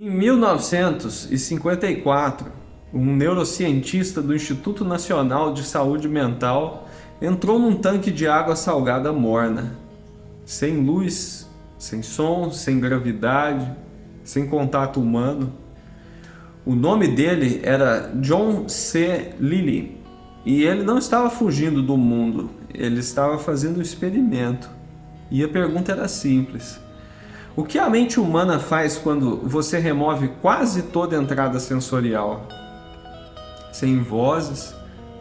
Em 1954, um neurocientista do Instituto Nacional de Saúde Mental entrou num tanque de água salgada morna, sem luz, sem som, sem gravidade, sem contato humano. O nome dele era John C. Lilly e ele não estava fugindo do mundo, ele estava fazendo um experimento. E a pergunta era simples: o que a mente humana faz quando você remove quase toda a entrada sensorial? Sem vozes,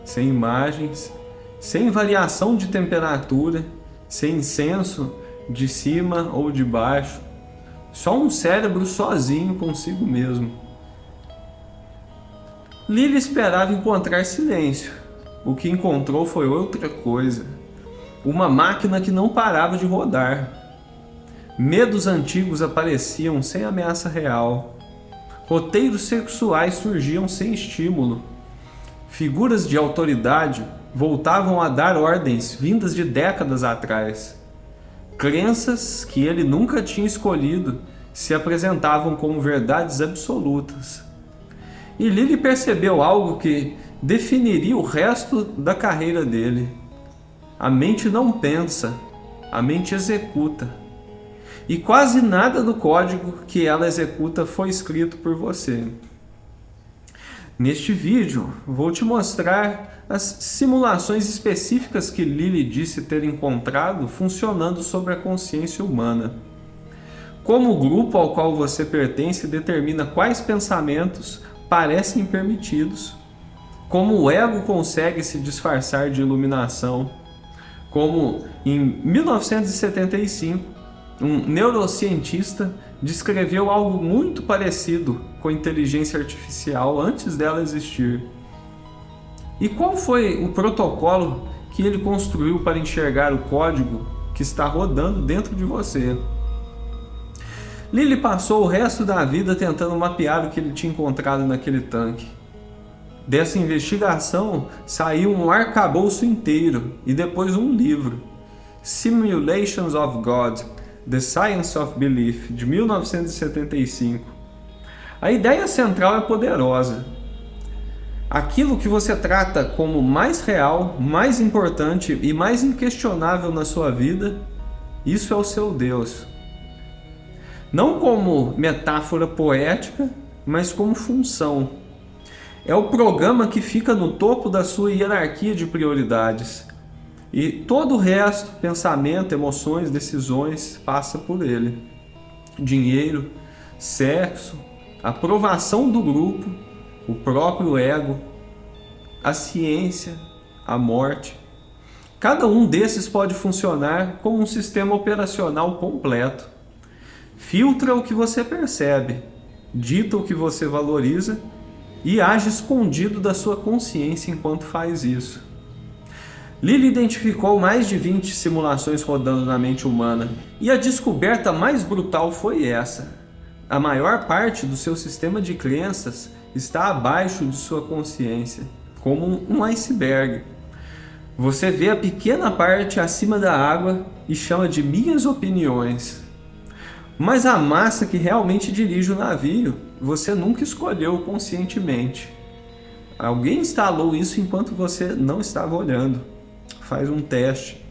sem imagens, sem variação de temperatura, sem senso de cima ou de baixo, só um cérebro sozinho consigo mesmo. Lilly esperava encontrar silêncio. O que encontrou foi outra coisa. Uma máquina que não parava de rodar. Medos antigos apareciam sem ameaça real. Roteiros sexuais surgiam sem estímulo. Figuras de autoridade voltavam a dar ordens vindas de décadas atrás. Crenças que ele nunca tinha escolhido se apresentavam como verdades absolutas. E Lilly percebeu algo que definiria o resto da carreira dele. A mente não pensa, a mente executa. E quase nada do código que ela executa foi escrito por você. Neste vídeo, vou te mostrar as simulações específicas que Lilly disse ter encontrado funcionando sobre a consciência humana. Como o grupo ao qual você pertence determina quais pensamentos parecem permitidos. Como o ego consegue se disfarçar de iluminação. Como em 1975, um neurocientista descreveu algo muito parecido com a inteligência artificial antes dela existir. E qual foi o protocolo que ele construiu para enxergar o código que está rodando dentro de você? Lilly passou o resto da vida tentando mapear o que ele tinha encontrado naquele tanque. Dessa investigação saiu um arcabouço inteiro e depois um livro, Simulations of God, The Science of Belief, de 1975. A ideia central é poderosa. Aquilo que você trata como mais real, mais importante e mais inquestionável na sua vida, isso é o seu Deus. Não como metáfora poética, mas como função. É o programa que fica no topo da sua hierarquia de prioridades. E todo o resto, pensamento, emoções, decisões, passa por ele. Dinheiro, sexo, aprovação do grupo, o próprio ego, a ciência, a morte. Cada um desses pode funcionar como um sistema operacional completo. Filtra o que você percebe, dita o que você valoriza e age escondido da sua consciência enquanto faz isso. Lilly identificou mais de 20 simulações rodando na mente humana, e a descoberta mais brutal foi essa. A maior parte do seu sistema de crenças está abaixo de sua consciência, como um iceberg. Você vê a pequena parte acima da água e chama de minhas opiniões. Mas a massa que realmente dirige o navio, você nunca escolheu conscientemente. Alguém instalou isso enquanto você não estava olhando. Faz um teste.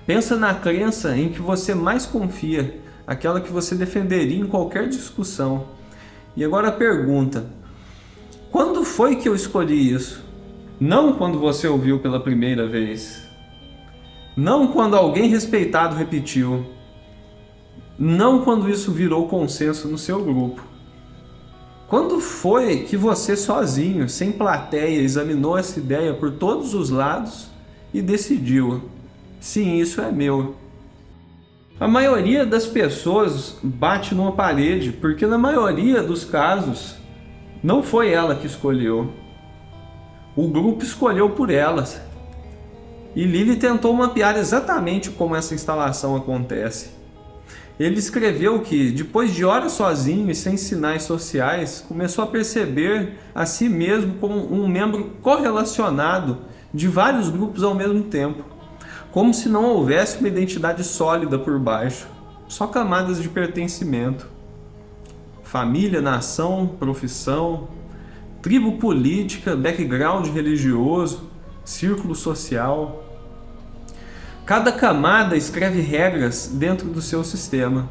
Pensa na crença em que você mais confia, aquela que você defenderia em qualquer discussão. E agora pergunta: quando foi que eu escolhi isso? Não quando você ouviu pela primeira vez. Não quando alguém respeitado repetiu. Não quando isso virou consenso no seu grupo. Quando foi que você sozinho, sem plateia, examinou essa ideia por todos os lados e decidiu: sim, isso é meu? A maioria das pessoas bate numa parede porque na maioria dos casos não foi ela que escolheu. O grupo escolheu por elas. E Lilly tentou mapear exatamente como essa instalação acontece. Ele escreveu que, depois de horas sozinho e sem sinais sociais, começou a perceber a si mesmo como um membro correlacionado de vários grupos ao mesmo tempo, como se não houvesse uma identidade sólida por baixo, só camadas de pertencimento. família, nação, profissão, tribo política, background religioso, círculo social. Cada camada escreve regras dentro do seu sistema.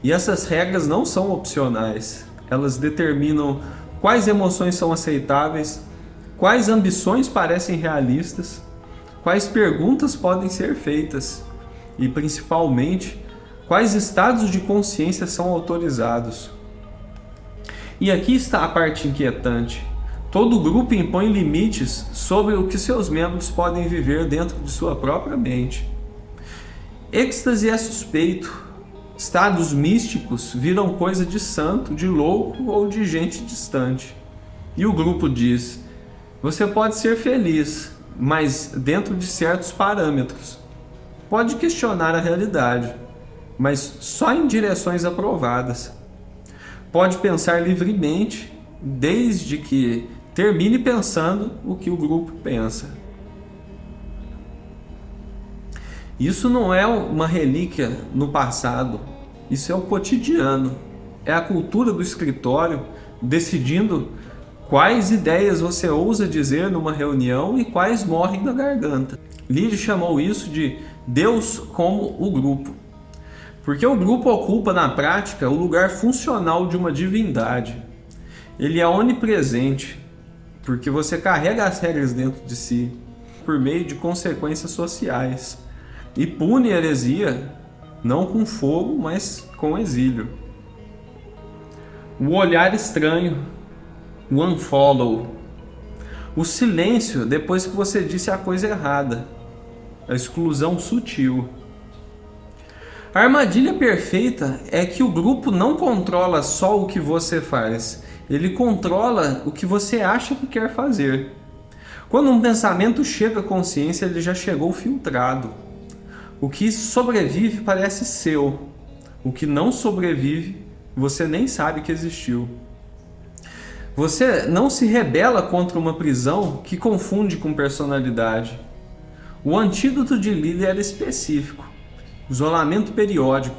E essas regras não são opcionais. Elas determinam quais emoções são aceitáveis, quais ambições parecem realistas, quais perguntas podem ser feitas e, principalmente, quais estados de consciência são autorizados. E aqui está a parte inquietante. Todo grupo impõe limites sobre o que seus membros podem viver dentro de sua própria mente. Êxtase é suspeito. Estados místicos viram coisa de santo, de louco ou de gente distante. E o grupo diz: você pode ser feliz, mas dentro de certos parâmetros. Pode questionar a realidade, mas só em direções aprovadas. Pode pensar livremente, desde que termine pensando o que o grupo pensa. Isso não é uma relíquia no passado, isso é o cotidiano. É a cultura do escritório decidindo quais ideias você ousa dizer numa reunião e quais morrem na garganta. Lilly chamou isso de Deus como o grupo, porque o grupo ocupa na prática o lugar funcional de uma divindade. Ele é onipresente, porque você carrega as regras dentro de si por meio de consequências sociais. E pune a heresia, não com fogo, mas com exílio. O olhar estranho, o unfollow. O silêncio depois que você disse a coisa errada. A exclusão sutil. A armadilha perfeita é que o grupo não controla só o que você faz. Ele controla o que você acha que quer fazer. Quando um pensamento chega à consciência, ele já chegou filtrado. O que sobrevive parece seu. O que não sobrevive, você nem sabe que existiu. Você não se rebela contra uma prisão que confunde com personalidade. O antídoto de Lilly era específico. Isolamento periódico.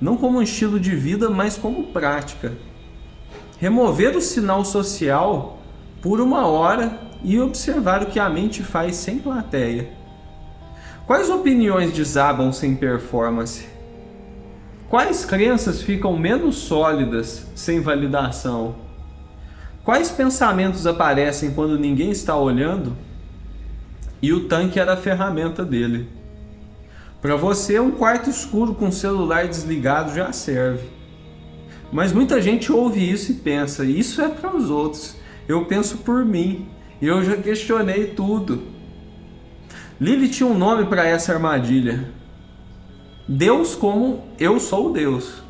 Não como um estilo de vida, mas como prática. Remover o sinal social por 1 hora e observar o que a mente faz sem plateia. Quais opiniões desabam sem performance? Quais crenças ficam menos sólidas sem validação? Quais pensamentos aparecem quando ninguém está olhando? E o tanque era a ferramenta dele. Para você, um quarto escuro com o celular desligado já serve. Mas muita gente ouve isso e pensa: isso é para os outros. Eu penso por mim. Eu já questionei tudo. Lilly tinha um nome para essa armadilha. Deus como eu sou Deus.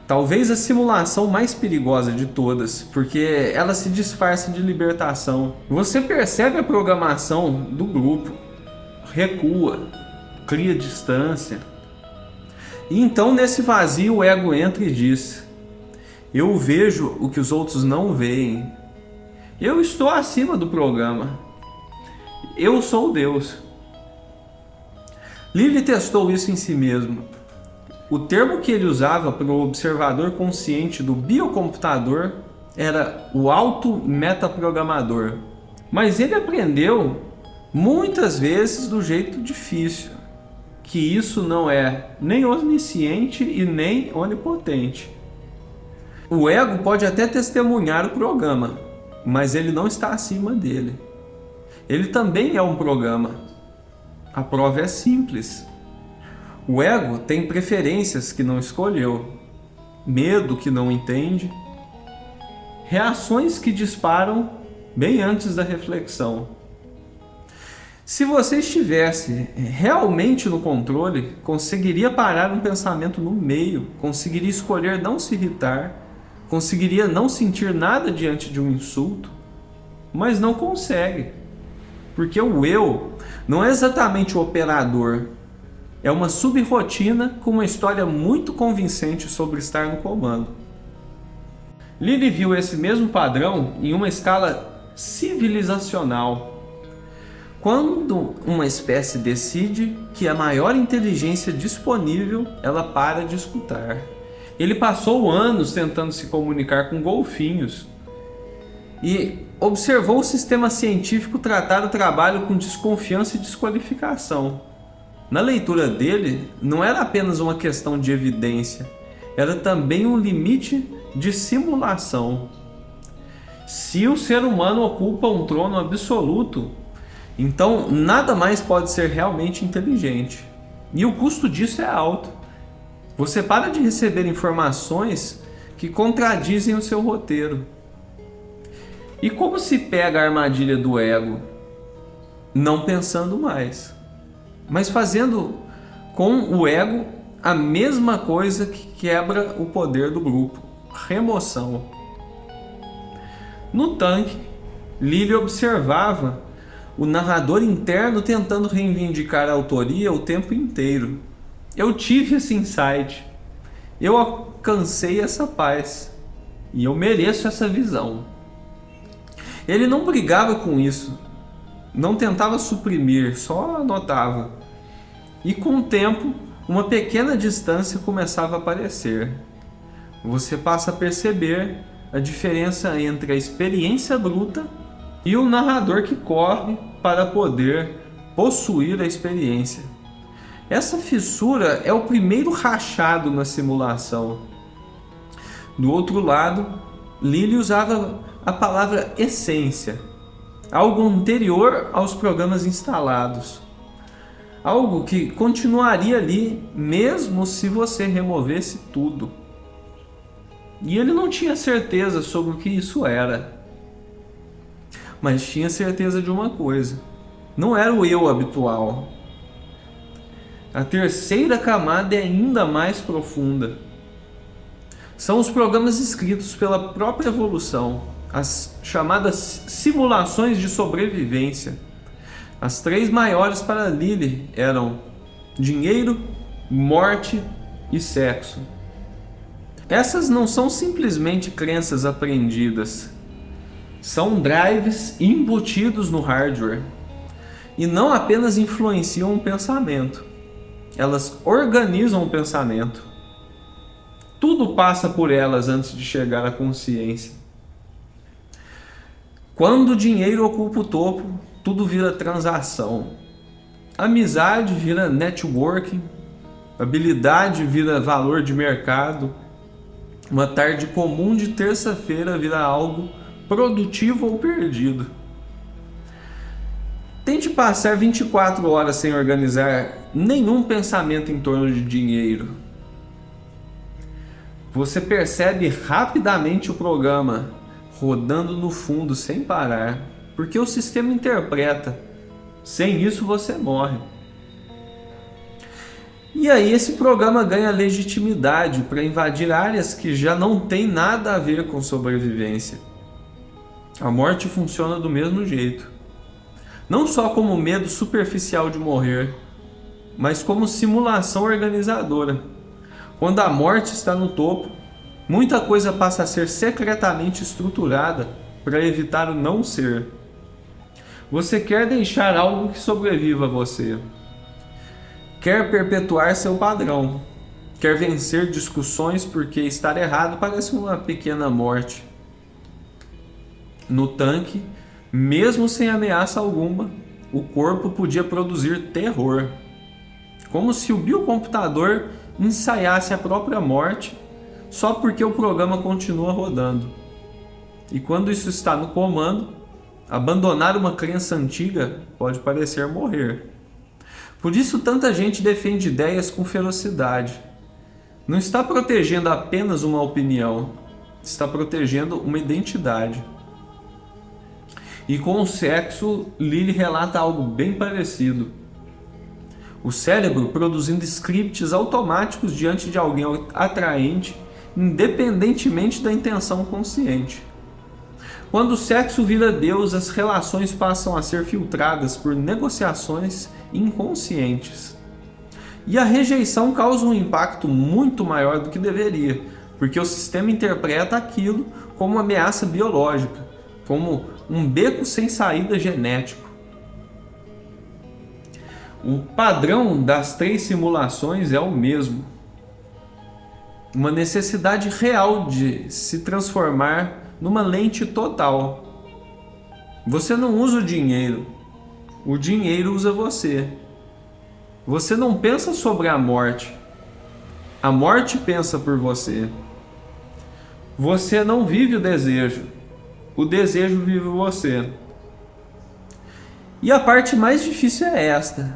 Talvez a simulação mais perigosa de todas, porque ela se disfarça de libertação. Você percebe a programação do grupo, recua, cria distância. E então nesse vazio o ego entra e diz: eu vejo o que os outros não veem. Eu estou acima do programa. Eu sou Deus. Lilly testou isso em si mesmo. O termo que ele usava para o observador consciente do biocomputador era o auto-metaprogramador. Mas ele aprendeu muitas vezes do jeito difícil, que isso não é nem onisciente e nem onipotente. O ego pode até testemunhar o programa, mas ele não está acima dele. Ele também é um programa. A prova é simples. O ego tem preferências que não escolheu, medo que não entende, reações que disparam bem antes da reflexão. Se você estivesse realmente no controle, conseguiria parar um pensamento no meio, conseguiria escolher não se irritar, conseguiria não sentir nada diante de um insulto, mas não consegue. Porque o eu não é exatamente o operador, é uma subrotina com uma história muito convincente sobre estar no comando. Lilly viu esse mesmo padrão em uma escala civilizacional. Quando uma espécie decide que a maior inteligência disponível, ela para de escutar. Ele passou anos tentando se comunicar com golfinhos e observou o sistema científico tratar o trabalho com desconfiança e desqualificação. Na leitura dele, não era apenas uma questão de evidência, era também um limite de simulação. Se o ser humano ocupa um trono absoluto, então nada mais pode ser realmente inteligente. E o custo disso é alto. Você para de receber informações que contradizem o seu roteiro. E como se pega a armadilha do ego? Não pensando mais, mas fazendo com o ego a mesma coisa que quebra o poder do grupo: remoção. No tanque, Lily observava o narrador interno tentando reivindicar a autoria o tempo inteiro. Eu tive esse insight, eu alcancei essa paz e eu mereço essa visão. Ele não brigava com isso, não tentava suprimir, só anotava. E com o tempo, uma pequena distância começava a aparecer. Você passa a perceber a diferença entre a experiência bruta e o narrador que corre para poder possuir a experiência. Essa fissura é o primeiro rachado na simulação. Do outro lado, Lily usava a palavra essência, algo anterior aos programas instalados, algo que continuaria ali mesmo se você removesse tudo. E ele não tinha certeza sobre o que isso era, mas tinha certeza de uma coisa: não era o eu habitual. A terceira camada é ainda mais profunda. São os programas escritos pela própria evolução, as chamadas simulações de sobrevivência. As três maiores para Lily eram dinheiro, morte e sexo. Essas não são simplesmente crenças aprendidas, são drives embutidos no hardware e não apenas influenciam o pensamento, elas organizam o pensamento. Tudo passa por elas antes de chegar à consciência. Quando o dinheiro ocupa o topo, tudo vira transação. Amizade vira networking, habilidade vira valor de mercado, uma tarde comum de terça-feira vira algo produtivo ou perdido. Tente passar 24 horas sem organizar nenhum pensamento em torno de dinheiro. Você percebe rapidamente o programa rodando no fundo sem parar, porque o sistema interpreta. Sem isso você morre. E aí esse programa ganha legitimidade para invadir áreas que já não tem nada a ver com sobrevivência. A morte funciona do mesmo jeito. Não só como medo superficial de morrer, mas como simulação organizadora. Quando a morte está no topo, muita coisa passa a ser secretamente estruturada para evitar o não ser. Você quer deixar algo que sobreviva a você. Quer perpetuar seu padrão. Quer vencer discussões porque estar errado parece uma pequena morte. No tanque, mesmo sem ameaça alguma, o corpo podia produzir terror. Como se o biocomputador ensaiasse a própria morte só porque o programa continua rodando. E quando isso está no comando, abandonar uma crença antiga pode parecer morrer. Por isso tanta gente defende ideias com ferocidade. Não está protegendo apenas uma opinião, está protegendo uma identidade. E com o sexo, Lily relata algo bem parecido. O cérebro produzindo scripts automáticos diante de alguém atraente, independentemente da intenção consciente. Quando o sexo vira Deus, as relações passam a ser filtradas por negociações inconscientes. E a rejeição causa um impacto muito maior do que deveria, porque o sistema interpreta aquilo como uma ameaça biológica, como um beco sem saída genético. O padrão das três simulações é o mesmo. uma necessidade real de se transformar numa lente total. Você não usa o dinheiro usa você. Você não pensa sobre a morte pensa por você. Você não vive o desejo vive você. E a parte mais difícil é esta: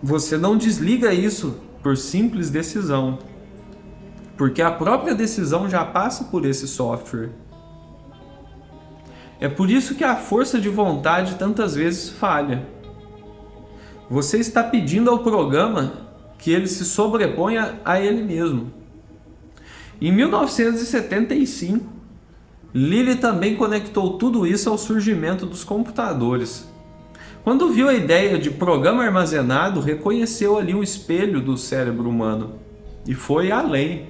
você não desliga isso por simples decisão, porque a própria decisão já passa por esse software. É por isso que a força de vontade tantas vezes falha. Você está pedindo ao programa que ele se sobreponha a ele mesmo. Em 1975, Lilly também conectou tudo isso ao surgimento dos computadores. Quando viu a ideia de programa armazenado, reconheceu ali um espelho do cérebro humano e foi além.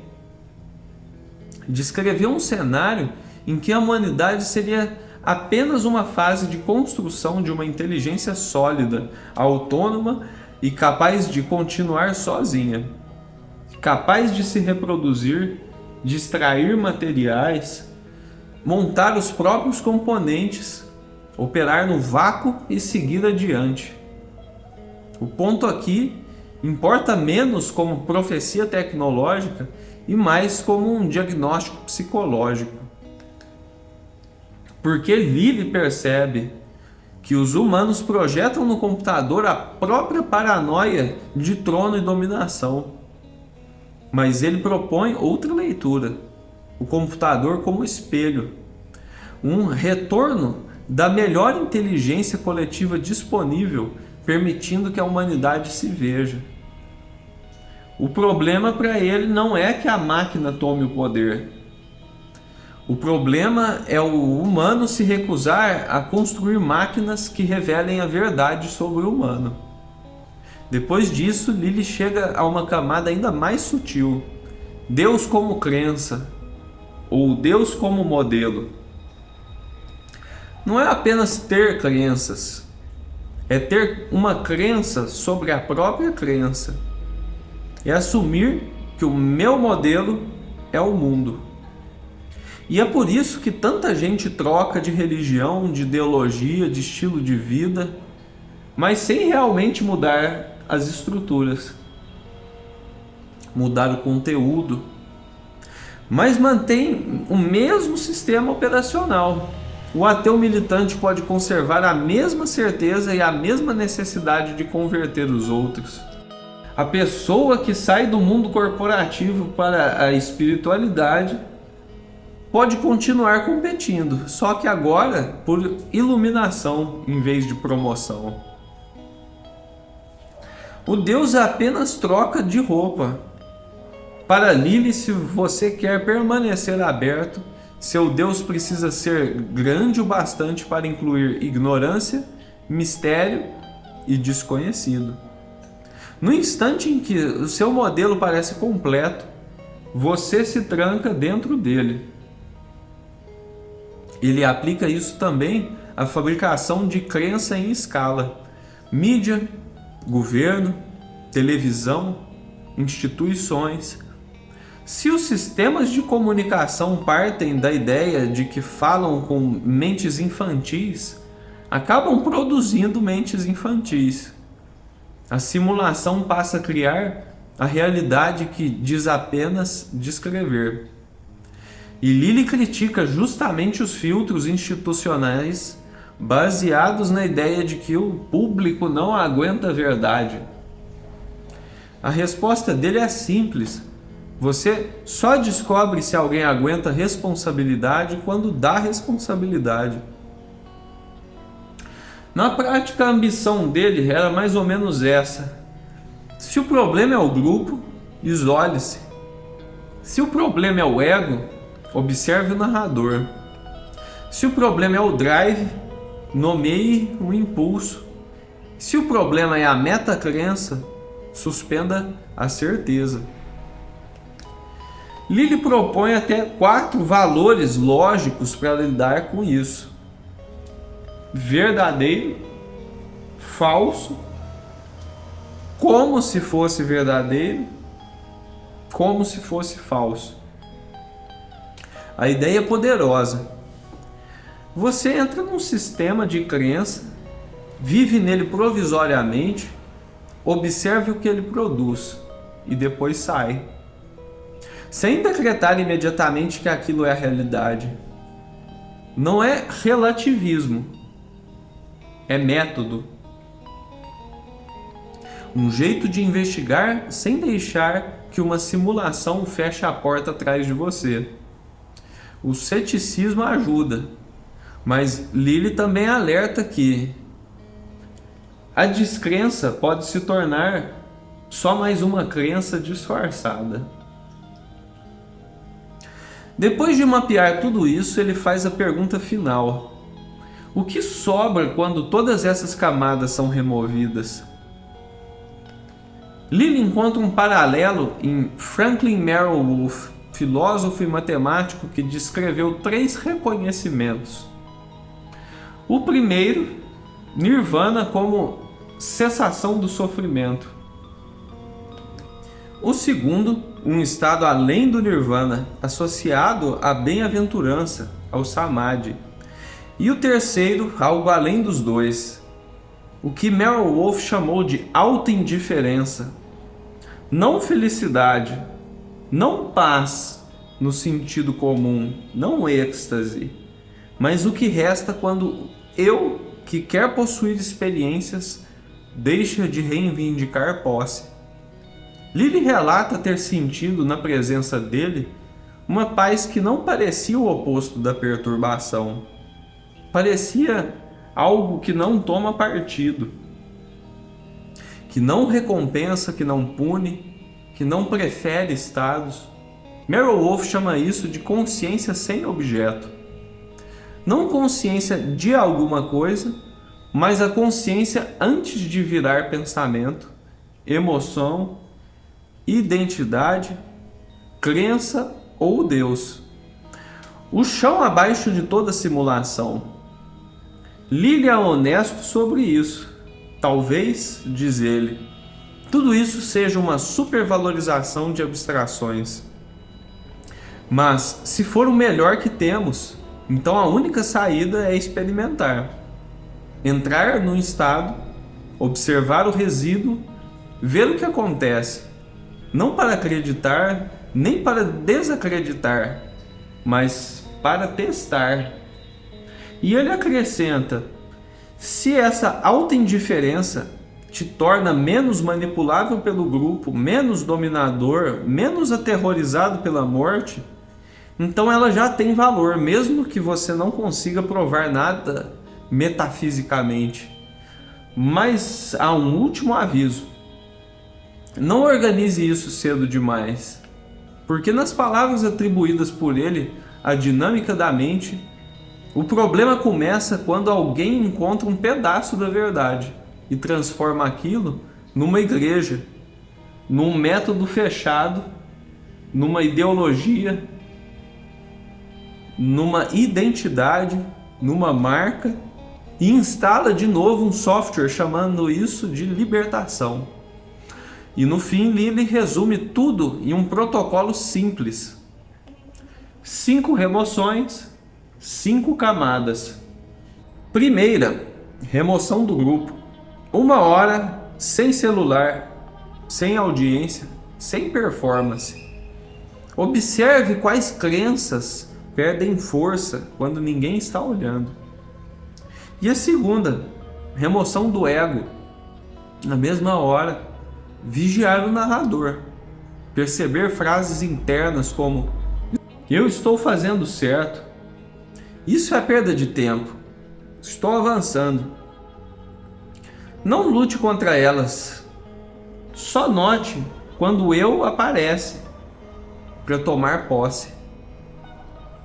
Descreveu um cenário em que a humanidade seria apenas uma fase de construção de uma inteligência sólida, autônoma e capaz de continuar sozinha, capaz de se reproduzir, de extrair materiais, montar os próprios componentes, operar no vácuo e seguir adiante. O ponto aqui importa menos como profecia tecnológica e mais como um diagnóstico psicológico. Porque Lilly percebe que os humanos projetam no computador a própria paranoia de trono e dominação. Mas ele propõe outra leitura, o computador como espelho, um retorno da melhor inteligência coletiva disponível, permitindo que a humanidade se veja. O problema para ele não é que a máquina tome o poder. O problema é o humano se recusar a construir máquinas que revelem a verdade sobre o humano. Depois disso, Lilly chega a uma camada ainda mais sutil: Deus como crença, ou Deus como modelo. Não é apenas ter crenças, é ter uma crença sobre a própria crença. É assumir que o meu modelo é o mundo. E é por isso que tanta gente troca de religião, de ideologia, de estilo de vida, mas sem realmente mudar as estruturas, mudar o conteúdo, mas mantém o mesmo sistema operacional. O ateu militante pode conservar a mesma certeza e a mesma necessidade de converter os outros. A pessoa que sai do mundo corporativo para a espiritualidade pode continuar competindo, só que agora por iluminação em vez de promoção. O Deus apenas troca de roupa. Para Lilly, se você quer permanecer aberto, seu Deus precisa ser grande o bastante para incluir ignorância, mistério e desconhecido. No instante em que o seu modelo parece completo, você se tranca dentro dele. Ele aplica isso também à fabricação de crença em escala. Mídia, governo, televisão, instituições. Se os sistemas de comunicação partem da ideia de que falam com mentes infantis, acabam produzindo mentes infantis. A simulação passa a criar a realidade que diz apenas descrever. E Lilly critica justamente os filtros institucionais baseados na ideia de que o público não aguenta a verdade. A resposta dele é simples: você só descobre se alguém aguenta responsabilidade quando dá responsabilidade. Na prática, a ambição dele era mais ou menos essa: se o problema é o grupo, isole-se. Se o problema é o ego, observe o narrador. Se o problema é o drive, nomeie o impulso. Se o problema é a metacrença, suspenda a certeza. Lilly propõe até 4 valores lógicos para lidar com isso: verdadeiro, falso, como se fosse verdadeiro como se fosse falso. A ideia é poderosa. Você entra num sistema de crença, vive nele provisoriamente, observe o que ele produz e depois sai. Sem decretar imediatamente que aquilo é a realidade. Não é relativismo, é método. Um jeito de investigar sem deixar que uma simulação feche a porta atrás de você. O ceticismo ajuda, mas Lilly também alerta que a descrença pode se tornar só mais uma crença disfarçada. Depois de mapear tudo isso, ele faz a pergunta final: o que sobra quando todas essas camadas são removidas? Lilly encontra um paralelo em Franklin Merrill Wolff, filósofo e matemático que descreveu 3 reconhecimentos. O primeiro, Nirvana como cessação do sofrimento. O segundo, um estado além do Nirvana, associado à bem-aventurança, ao Samadhi. E o terceiro, algo além dos dois, o que Merrill Wolff chamou de auto-indiferença. Não felicidade, não paz no sentido comum, não êxtase, mas o que resta quando eu, que quer possuir experiências, deixa de reivindicar posse. Lilly relata ter sentido na presença dele uma paz que não parecia o oposto da perturbação. Parecia algo que não toma partido, que não recompensa, que não pune, que não prefere estados. Merrill Wolff chama isso de consciência sem objeto. Não consciência de alguma coisa, mas a consciência antes de virar pensamento, emoção, identidade, crença ou Deus. O chão abaixo de toda simulação. Lilly é honesto sobre isso. Talvez, diz ele, tudo isso seja uma supervalorização de abstrações. Mas, se for o melhor que temos, então a única saída é experimentar. Entrar num estado, observar o resíduo, ver o que acontece. Não para acreditar, nem para desacreditar, mas para testar. E ele acrescenta: se essa auto-indiferença te torna menos manipulável pelo grupo, menos dominador, menos aterrorizado pela morte, então ela já tem valor, mesmo que você não consiga provar nada metafisicamente. Mas há um último aviso: não organize isso cedo demais, porque nas palavras atribuídas por ele à dinâmica da mente, o problema começa quando alguém encontra um pedaço da verdade e transforma aquilo numa igreja, num método fechado, numa ideologia, numa identidade, numa marca, e instala de novo um software chamando isso de libertação. E no fim, Lilly resume tudo em um protocolo simples: 5 remoções, 5 camadas. Primeira, remoção do grupo. 1 hora sem celular, sem audiência, sem performance. Observe quais crenças perdem força quando ninguém está olhando. E a segunda, remoção do ego. Na mesma hora, vigiar o narrador. Perceber frases internas como: eu estou fazendo certo. Isso é perda de tempo. Estou avançando. Não lute contra elas. Só note quando eu aparece para tomar posse.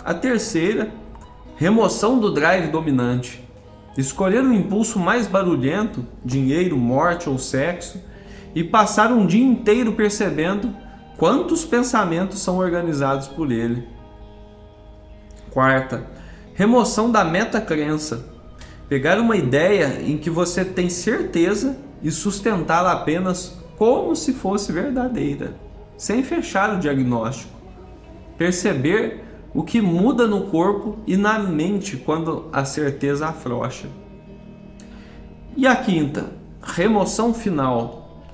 A terceira, remoção do drive dominante. Escolher o impulso mais barulhento, dinheiro, morte ou sexo, e passar um dia inteiro percebendo quantos pensamentos são organizados por ele. Quarta, remoção da metacrença. Pegar uma ideia em que você tem certeza e sustentá-la apenas como se fosse verdadeira. sem fechar o diagnóstico. Perceber o que muda no corpo e na mente quando a certeza afrouxa. E a quinta, remoção final.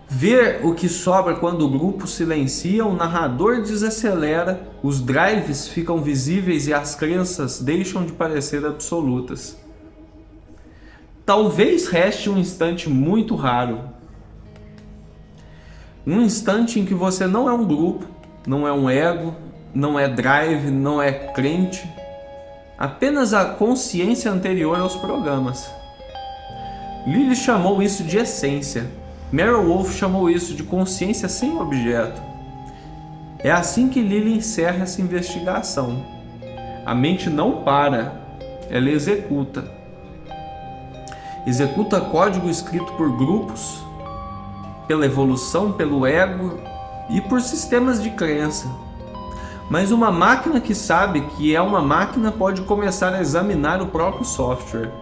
Ver o que sobra quando o grupo silencia, o narrador desacelera, os drives ficam visíveis e as crenças deixam de parecer absolutas. Talvez reste um instante muito raro. Um instante em que você não é um grupo, não é um ego, não é drive, não é crente, apenas a consciência anterior aos programas. Lilly chamou isso de essência. Meryl Wolf chamou isso de consciência sem objeto. É assim que Lilly encerra essa investigação. A mente não para, ela executa. Executa código escrito por grupos, pela evolução, pelo ego e por sistemas de crença. Mas uma máquina que sabe que é uma máquina pode começar a examinar o próprio software.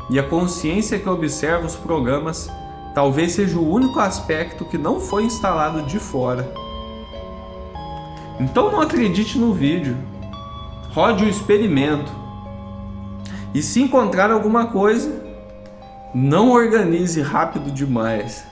E a consciência que observa os programas talvez seja o único aspecto que não foi instalado de fora. Então não acredite no vídeo. Rode o experimento. E se encontrar alguma coisa, não organize rápido demais.